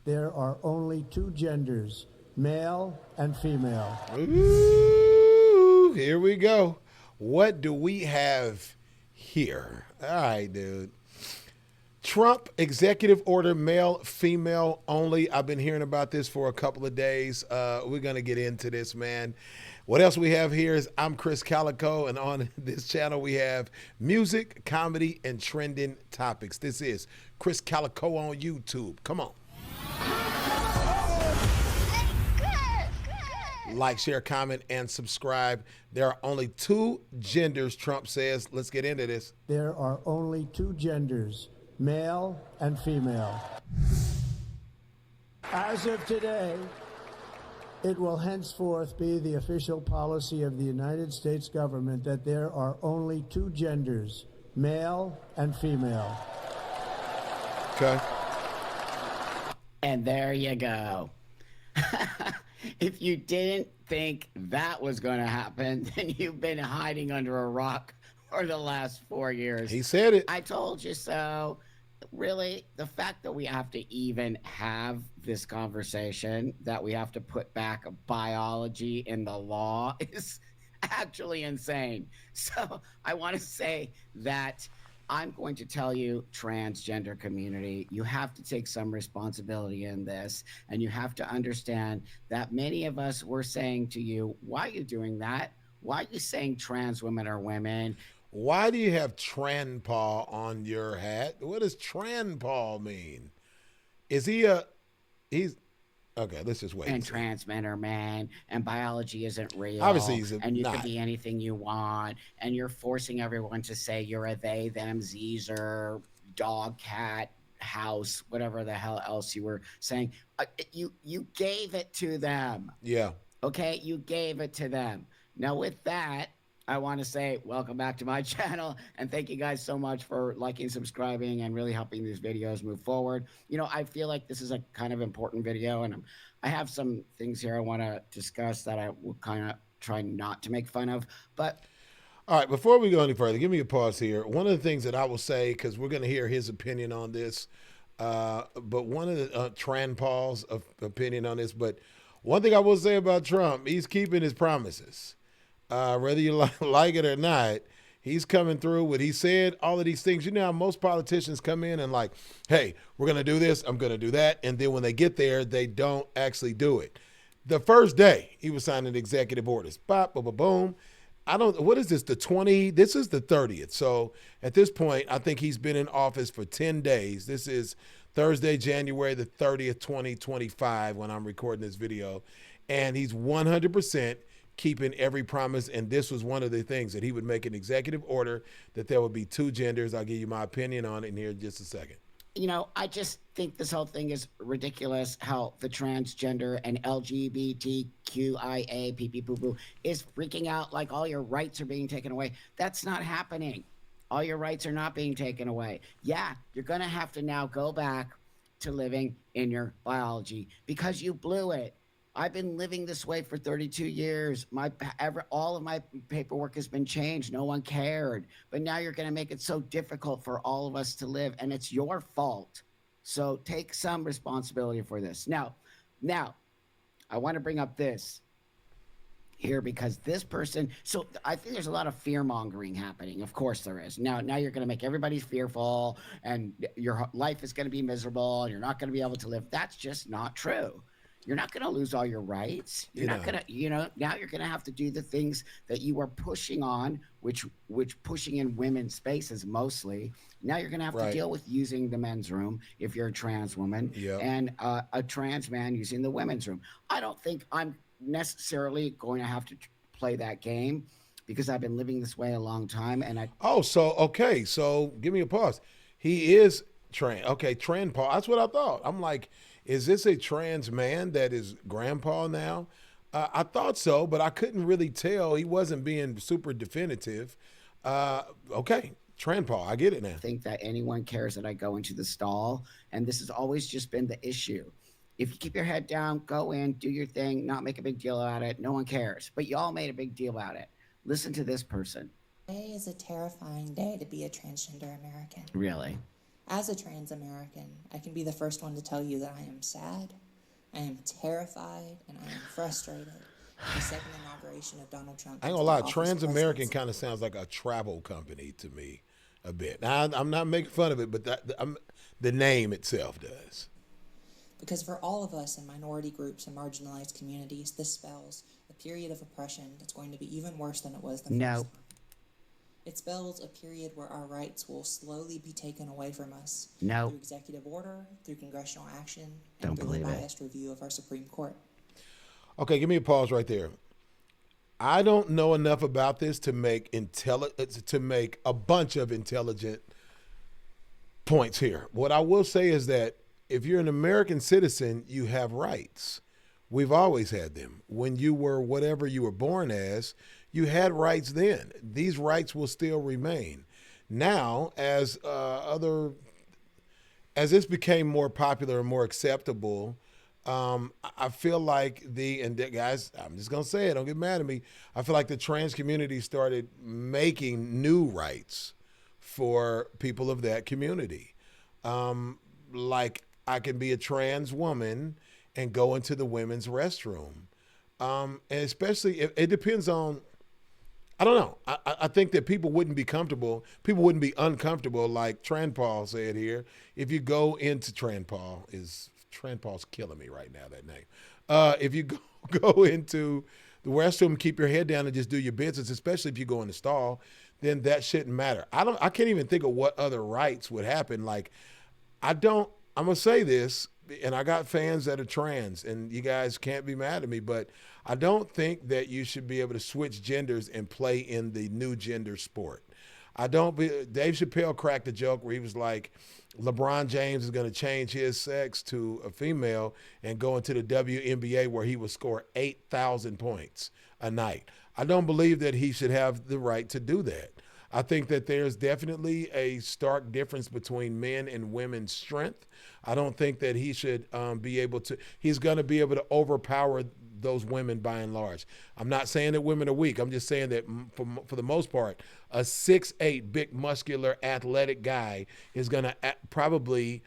there are only two genders, male and female. Ooh, here we go. What do we have here? All right, dude. Trump executive order, male, female only. I've been hearing about this for a couple of days. We're going to get into this, man. What else we have here is I'm Krizz Kaliko, and on this channel we have music, comedy, and trending topics. This is Krizz Kaliko on YouTube. Come on. Like, share, comment, and subscribe. There are only two genders, Trump says. Let's get into this. There are only two genders, male and female. As of today, it will henceforth be the official policy of the United States government that there are only two genders, male and female. Okay. And there you go. If you didn't think that was going to happen, then you've been hiding under a rock for the last 4 years. He said it. I told you so. Really, the fact that we have to even have this conversation, that we have to put back biology in the law is actually insane. So I want to say that I'm going to tell you, transgender community, you have to take some responsibility in this, and you have to understand that many of us were saying to you, why are you doing that? Why are you saying trans women are women? Why do you have Tranpaw on your hat? What does Tranpaw mean? Is he he's okay, let's just wait. And trans men are men, and biology isn't real. Obviously, he's and you not. can be anything you want, and you're forcing everyone to say you're a they, them, Zer, dog, cat, house, whatever the hell else you were saying. You gave it to them. Yeah. Okay, you gave it to them. Now, with that, I want to say welcome back to my channel, and thank you guys so much for liking, subscribing, and really helping these videos move forward. You know, I feel like this is a kind of important video, and I have some things here I want to discuss that I will kind of try not to make fun of. But all right, before we go any further, give me a pause here. One of the things that I will say, because we're going to hear his opinion on this, but one of the Tranpaw's opinion on this, but one thing I will say about Trump, he's keeping his promises. Whether you like it or not, he's coming through what he said, all of these things. You know how most politicians come in and like, hey, we're going to do this, I'm going to do that. And then when they get there, they don't actually do it. The first day he was signing executive orders, bop, boom, boom, boom. What is this, this is the 30th. So at this point, I think he's been in office for 10 days. This is Thursday, January the 30th, 2025, when I'm recording this video. And he's 100% keeping every promise, and this was one of the things that he would make an executive order that there would be two genders. I'll give you my opinion on it in here in just a second. you know, I just think this whole thing is ridiculous, how the transgender and LGBTQIA PP poo poo is freaking out like all your rights are being taken away. That's not happening. All your rights are not being taken away. Yeah, you're going to have to now go back to living in your biology because you blew it. I've been living this way for 32 years. All of my paperwork has been changed. No one cared. But now you're going to make it so difficult for all of us to live, and it's your fault. So take some responsibility for this. Now, I want to bring up this here because this person, so I think there's a lot of fear-mongering happening. Of course there is. Now you're going to make everybody fearful, and your life is going to be miserable, and you're not going to be able to live. That's just not true. You're not going to lose all your rights. You're not going to, now you're going to have to do the things that you were pushing on, which pushing in women's spaces mostly. Now you're going to have to deal with using the men's room if you're a trans woman and a trans man using the women's room. I don't think I'm necessarily going to have to play that game because I've been living this way a long time. And so give me a pause. He is trans. Okay, trans Paul. That's what I thought. I'm like, is this a trans man that is grandpa now? I thought so, but I couldn't really tell. He wasn't being super definitive. Okay, trans Paul, I get it now. I think that anyone cares that I go into the stall, and this has always just been the issue. If you keep your head down, go in, do your thing, not make a big deal about it, no one cares. But y'all made a big deal about it. Listen to this person. Today is a terrifying day to be a transgender American. Really? As a trans American, I can be the first one to tell you that I am sad, I am terrified, and I am frustrated at the second inauguration of Donald Trump. I ain't gonna lie, Trans American kind of sounds like a travel company to me a bit. Now, I'm not making fun of it, but the name itself does. Because for all of us in minority groups and marginalized communities, this spells a period of oppression that's going to be even worse than it was the first time. It spells a period where our rights will slowly be taken away from us through executive order, through congressional action, and through the biased review of our Supreme Court. Okay, give me a pause right there. I don't know enough about this to make a bunch of intelligent points here. What I will say is that if you're an American citizen, you have rights. We've always had them. When you were whatever you were born as, you had rights then. These rights will still remain. Now, as this became more popular and more acceptable, I feel like guys, I'm just gonna say it, don't get mad at me. I feel like the trans community started making new rights for people of that community. Like I can be a trans woman and go into the women's restroom. And especially if it depends on, I don't know. I think that people wouldn't be uncomfortable, like Tranpaul said here. If you go into Tranpaul's killing me right now, that name. If you go into the restroom, keep your head down and just do your business, especially if you go in the stall, then that shouldn't matter. I can't even think of what other rights would happen. Like, I'm going to say this, and I got fans that are trans, and you guys can't be mad at me, but I don't think that you should be able to switch genders and play in the new gender sport. Dave Chappelle cracked a joke where he was like, LeBron James is going to change his sex to a female and go into the WNBA where he will score 8,000 points a night. I don't believe that he should have the right to do that. I think that there's definitely a stark difference between men and women's strength. I don't think that he should he's going to be able to overpower those women by and large. I'm not saying that women are weak. I'm just saying that for the most part, a 6'8", big, muscular, athletic guy is going to probably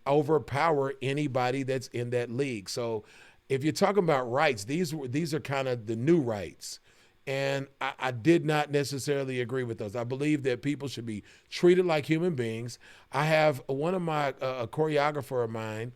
overpower anybody that's in that league. So if you're talking about rights, these are kind of the new rights. And I did not necessarily agree with those. I believe that people should be treated like human beings. I have a choreographer of mine.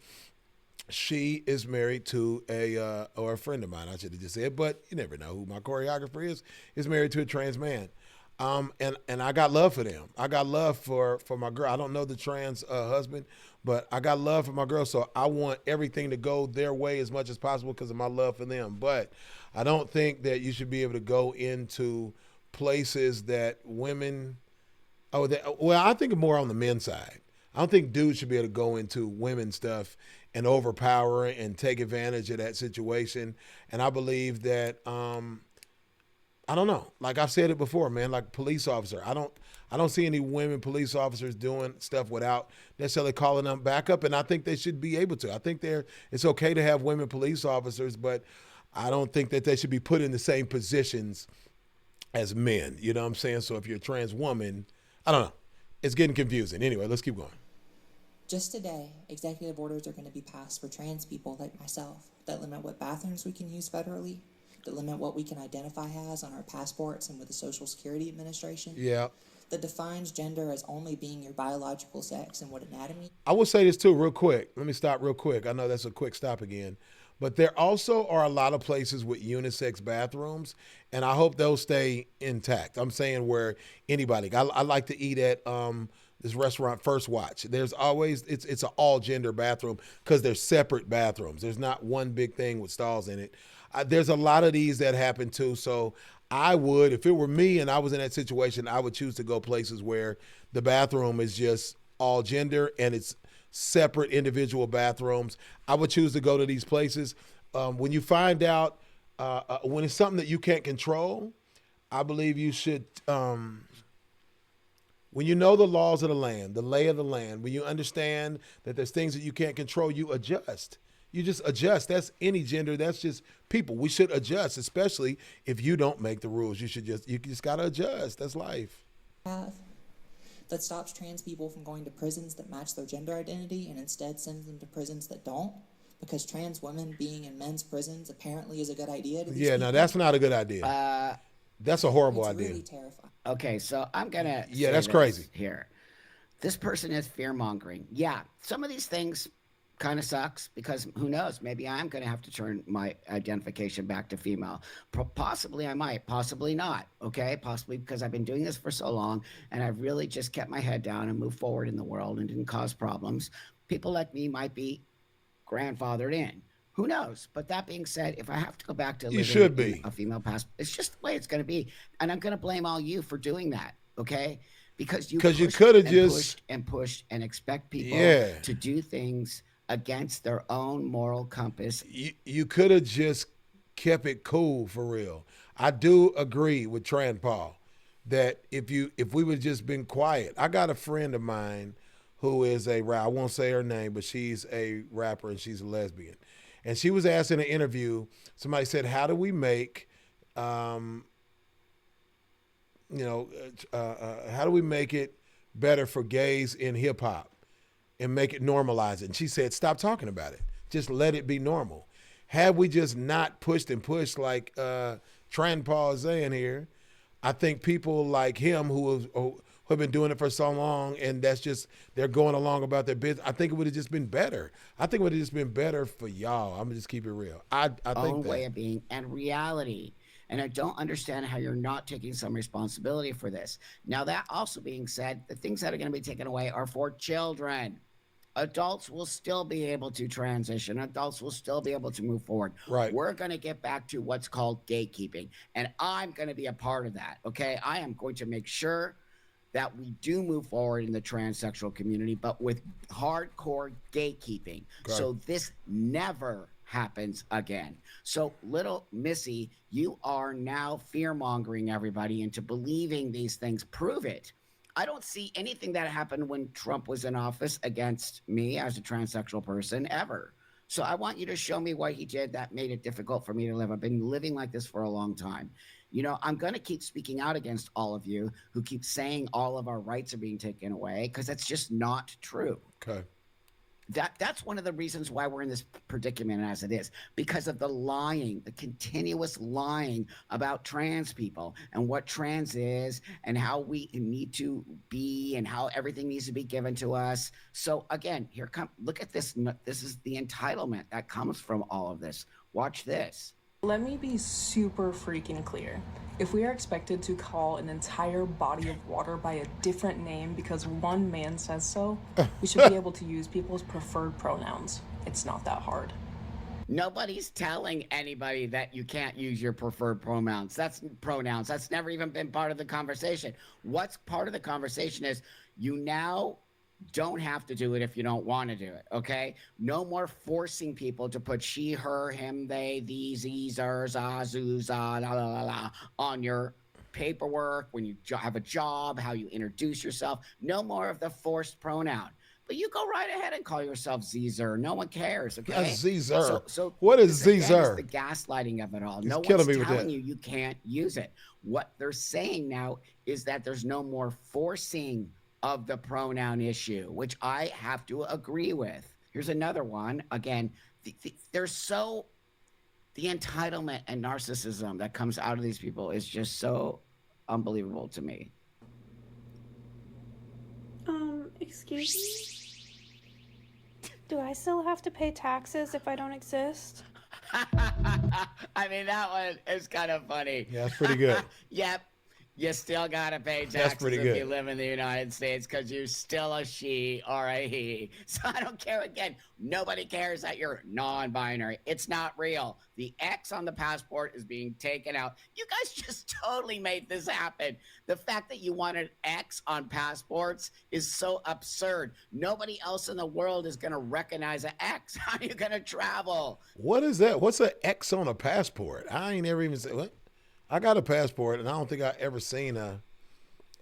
She is married to a friend of mine, I should have just said, but you never know who my choreographer is married to a trans man. And I got love for them. I got love for my girl. I don't know the trans husband, but I got love for my girl. So I want everything to go their way as much as possible because of my love for them. But I don't think that you should be able to go into places that women, I think more on the men's side. I don't think dudes should be able to go into women's stuff and overpower and take advantage of that situation. And I believe that, I don't know. Like I've said it before, man, like police officer. I don't see any women police officers doing stuff without necessarily calling them back up. And I think they should be able to. I think it's okay to have women police officers, but I don't think that they should be put in the same positions as men. You know what I'm saying? So if you're a trans woman, I don't know. It's getting confusing. Anyway, let's keep going. Just today, executive orders are going to be passed for trans people like myself that limit what bathrooms we can use federally, that limit what we can identify as on our passports and with the Social Security Administration. Yeah. That defines gender as only being your biological sex and what anatomy. I will say this too, real quick. Let me stop real quick. I know that's a quick stop again. But there also are a lot of places with unisex bathrooms, and I hope those stay intact. I'm saying where anybody. I like to eat at this restaurant, First Watch. There's always, it's an all-gender bathroom because they're separate bathrooms. There's not one big thing with stalls in it. There's a lot of these that happen too, so I would, if it were me and I was in that situation, I would choose to go places where the bathroom is just all gender and it's separate individual bathrooms. I would choose to go to these places. When you find out, when it's something that you can't control, I believe you should, when you know the laws of the land, the lay of the land, when you understand that there's things that you can't control, you adjust. You just adjust. That's any gender. That's just people. We should adjust, especially if you don't make the rules. You just got to adjust. That's life. The that stops trans people from going to prisons that match their gender identity and instead sends them to prisons that don't, because trans women being in men's prisons apparently is a good idea to these people. No, that's not a good idea. That's a horrible idea. Really terrifying. Okay, so I'm gonna Yeah, say that's this crazy. here. This person is fear-mongering. Yeah, some of these things kind of sucks, because who knows, maybe I'm going to have to turn my identification back to female. Possibly I might, possibly not, okay? Possibly because I've been doing this for so long and I've really just kept my head down and moved forward in the world and didn't cause problems. People like me might be grandfathered in. Who knows? But that being said, if I have to go back to living in a female past, it's just the way it's going to be. And I'm going to blame all you for doing that, okay? Because you could have just pushed and expect people to do things against their own moral compass. You could have just kept it cool for real. I do agree with Tran Paul that if we would just been quiet. I got a friend of mine who is I won't say her name, but she's a rapper and she's a lesbian. And she was asked in an interview, somebody said, how do we make, how do we make it better for gays in hip hop and make it normalize it? And she said, stop talking about it. Just let it be normal. Had we just not pushed like Tran Paul is saying here, I think people like him who have been doing it for so long, and that's just, they're going along about their business. I think it would have just been better. I think it would have just been better for y'all. I'm gonna just keep it real. I think own way of being and reality. And I don't understand how you're not taking some responsibility for this. Now, that also being said, the things that are going to be taken away are for children. Adults will still be able to transition. Adults will still be able to move forward. Right. We're going to get back to what's called gatekeeping. And I'm going to be a part of that, okay? I am going to make sure that we do move forward in the transsexual community, but with hardcore gatekeeping. Okay. So this never happens again. So little Missy, you are now fear-mongering everybody into believing these things. Prove it. I don't see anything that happened when Trump was in office against me as a transsexual person ever. So I want you to show me what he did that made it difficult for me to live. I've been living like this for a long time. You know, I'm going to keep speaking out against all of you who keep saying all of our rights are being taken away, because that's just not true. Okay. That's one of the reasons why we're in this predicament as it is, because of the lying, the continuous lying about trans people and what trans is and how we need to be and how everything needs to be given to us. So again, look at this. This is the entitlement that comes from all of this. Watch this. Let me be super freaking clear. If we are expected to call an entire body of water by a different name because one man says so, we should be able to use people's preferred pronouns. It's not that hard. Nobody's telling anybody that you can't use your preferred pronouns. That's never even been part of the conversation. What's part of the conversation is you now don't have to do it if you don't want to do it, okay? No more forcing people to put she, her, him, they, these, zers, zoos, la, la, la, la, on your paperwork, when you have a job, how you introduce yourself. No more of the forced pronoun. But you go right ahead and call yourself Zer. No one cares, okay? That's Zer. So what is Zer? It's the gaslighting of it all. No one's telling you can't use it. What they're saying now is that there's no more forcing of the pronoun issue, which I have to agree with. Here's another one. Again, there's the entitlement and narcissism that comes out of these people is just so unbelievable to me. Excuse me? Do I still have to pay taxes if I don't exist? I mean, that one is kind of funny. Yeah, that's pretty good. Yep. You still got to pay taxes if you live in the United States because you're still a she or a he. So I don't care. Again, nobody cares that you're non-binary. It's not real. The X on the passport is being taken out. You guys just totally made this happen. The fact that you wanted X on passports is so absurd. Nobody else in the world is going to recognize an X. How are you going to travel? What is that? What's an X on a passport? I ain't ever even said what? I got a passport, and I don't think I ever seen a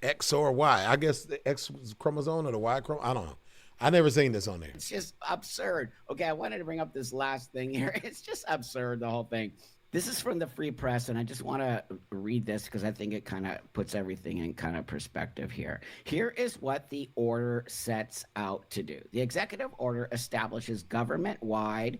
X or Y. I guess the X chromosome or the Y chromosome. I don't know. I never seen this on there. It's just absurd. Okay, I wanted to bring up this last thing here. It's just absurd, the whole thing. This is from the Free Press, and I just want to read this because I think it kind of puts everything in kind of perspective here. Here is what the order sets out to do. The executive order establishes government-wide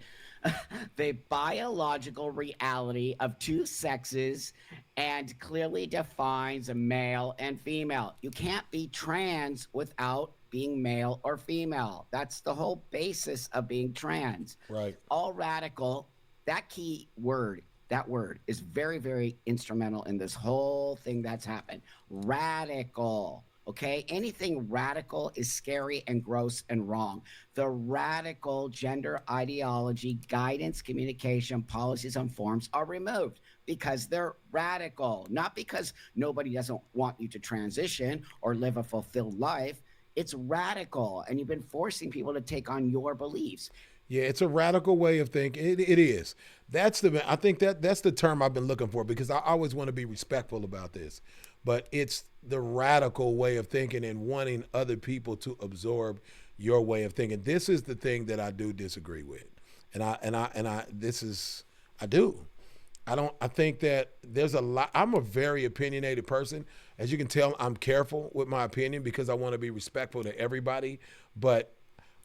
the biological reality of two sexes and clearly defines a male and female. You can't be trans without being male or female. That's the whole basis of being trans. Right. All radical, that key word, that word is very, very instrumental in this whole thing that's happened. Radical. Okay, anything radical is scary and gross and wrong. The radical gender ideology, guidance, communication, policies, and forms are removed because they're radical, not because nobody doesn't want you to transition or live a fulfilled life. It's radical, and you've been forcing people to take on your beliefs. Yeah, it's a radical way of thinking. It is. I think that's the term I've been looking for, because I always want to be respectful about this. But it's the radical way of thinking and wanting other people to absorb your way of thinking. This is the thing that I do disagree with. I think that there's a lot. I'm a very opinionated person. As you can tell, I'm careful with my opinion because I want to be respectful to everybody. But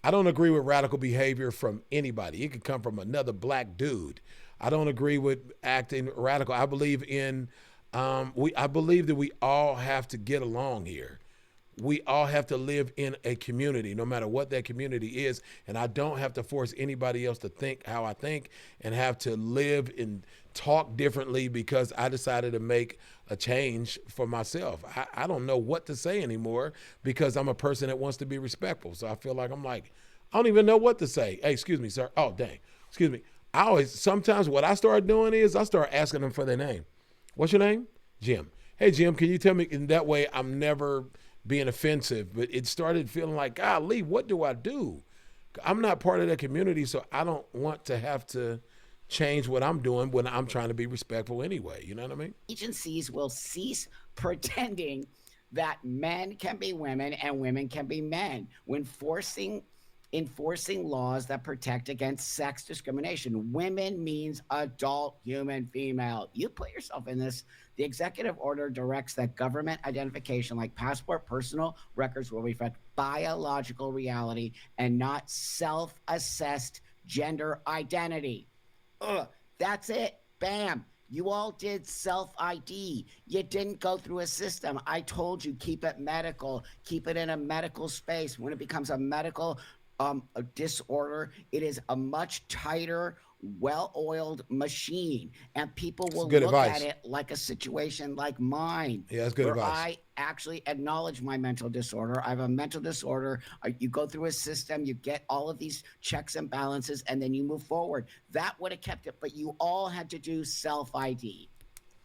I don't agree with radical behavior from anybody. It could come from another black dude. I don't agree with acting radical. I believe in, I believe that we all have to get along here. We all have to live in a community, no matter what that community is. And I don't have to force anybody else to think how I think and have to live and talk differently because I decided to make a change for myself. I don't know what to say anymore because I'm a person that wants to be respectful. So I feel like I don't even know what to say. Hey, excuse me, sir. Oh, dang. Excuse me. Sometimes what I start doing is I start asking them for their name. What's your name? Jim. Hey, Jim, can you tell me? In that way, I'm never being offensive, but it started feeling like, golly, what do I do? I'm not part of that community, so I don't want to have to change what I'm doing when I'm trying to be respectful anyway. You know what I mean? Agencies will cease pretending that men can be women and women can be men when enforcing laws that protect against sex discrimination. Women means adult human female. You put yourself in this. The executive order directs that government identification like passport, personal records will reflect biological reality and not self-assessed gender identity. That's it. Bam. You all did self-ID. You didn't go through a system. I told you, keep it medical. Keep it in a medical space. When it becomes a medical a disorder, it is a much tighter, well-oiled machine, and people will look at it like a situation like mine. Yeah, that's good advice. I actually acknowledge my mental disorder. I have a mental disorder. You go through a system, you get all of these checks and balances, and then you move forward. That would have kept it, but you all had to do self-ID.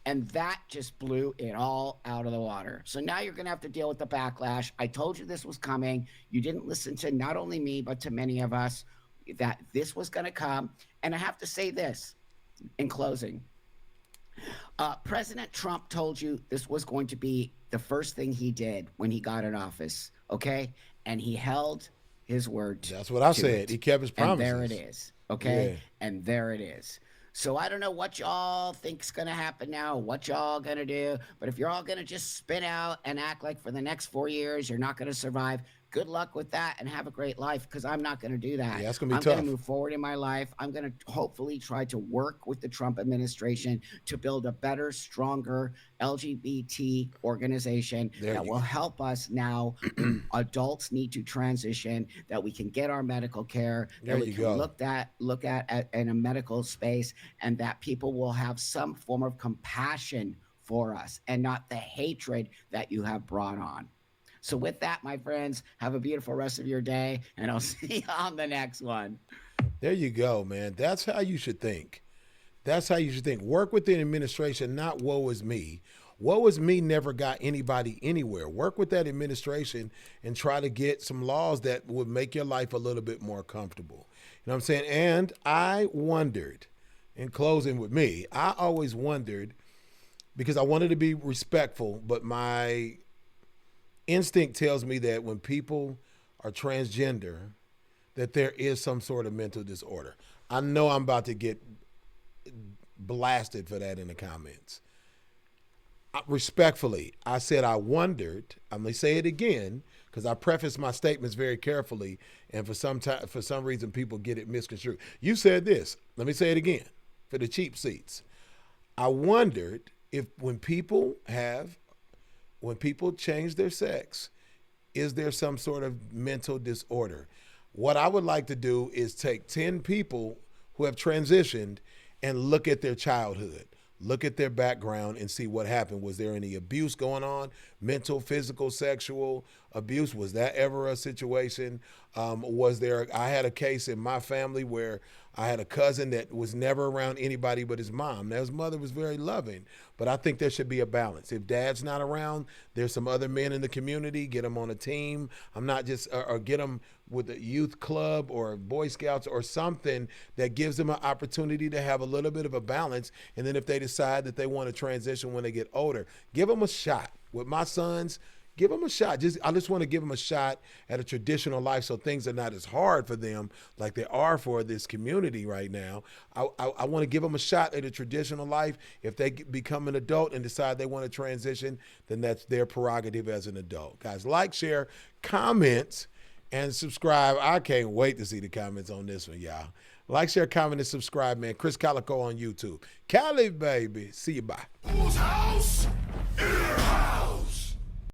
And that just blew it all out of the water. So now you're going to have to deal with the backlash. I told you this was coming. You didn't listen to not only me, but to many of us, that this was going to come. And I have to say this in closing. President Trump told you this was going to be the first thing he did when he got in office, okay? And he held his word. That's what I said. He kept his promises. And there it is, okay? Yeah. And there it is. So I don't know what y'all think's going to happen now, what y'all going to do. But if you're all going to just spin out and act like for the next 4 years you're not going to survive, good luck with that and have a great life, because I'm not going to do that. Yeah, that's going to be tough. I'm going to move forward in my life. I'm going to hopefully try to work with the Trump administration to build a better, stronger LGBT organization that will help us now when adults need to transition, that we can get our medical care, that we can look at in a medical space, and that people will have some form of compassion for us and not the hatred that you have brought on. So with that, my friends, have a beautiful rest of your day, and I'll see you on the next one. There you go, man. That's how you should think. That's how you should think. Work with the administration, not woe is me. Woe is me never got anybody anywhere. Work with that administration and try to get some laws that would make your life a little bit more comfortable. You know what I'm saying? And I wondered, in closing with me, I always wondered, because I wanted to be respectful, but my instinct tells me that when people are transgender, that there is some sort of mental disorder. I know I'm about to get blasted for that in the comments. Respectfully, I said I wondered. I'm going to say it again because I preface my statements very carefully, and for some reason people get it misconstrued. You said this. Let me say it again for the cheap seats. I wondered if when people change their sex, is there some sort of mental disorder? What I would like to do is take 10 people who have transitioned and look at their childhood, look at their background and see what happened. Was there any abuse going on? Mental, physical, sexual abuse? Was that ever a situation? I had a case in my family where I had a cousin that was never around anybody but his mom. Now, his mother was very loving, but I think there should be a balance. If dad's not around, there's some other men in the community, get them on a team. I'm not just, or get them with a youth club or Boy Scouts or something that gives them an opportunity to have a little bit of a balance. And then if they decide that they want to transition when they get older, give them a shot. With my sons, give them a shot. I just want to give them a shot at a traditional life so things are not as hard for them like they are for this community right now. I want to give them a shot at a traditional life. If they become an adult and decide they want to transition, then that's their prerogative as an adult. Guys, like, share, comment, and subscribe. I can't wait to see the comments on this one, y'all. Like, share, comment, and subscribe, man. Krizz Kaliko on YouTube. Cali, baby. See you, bye. Whose house? In your house.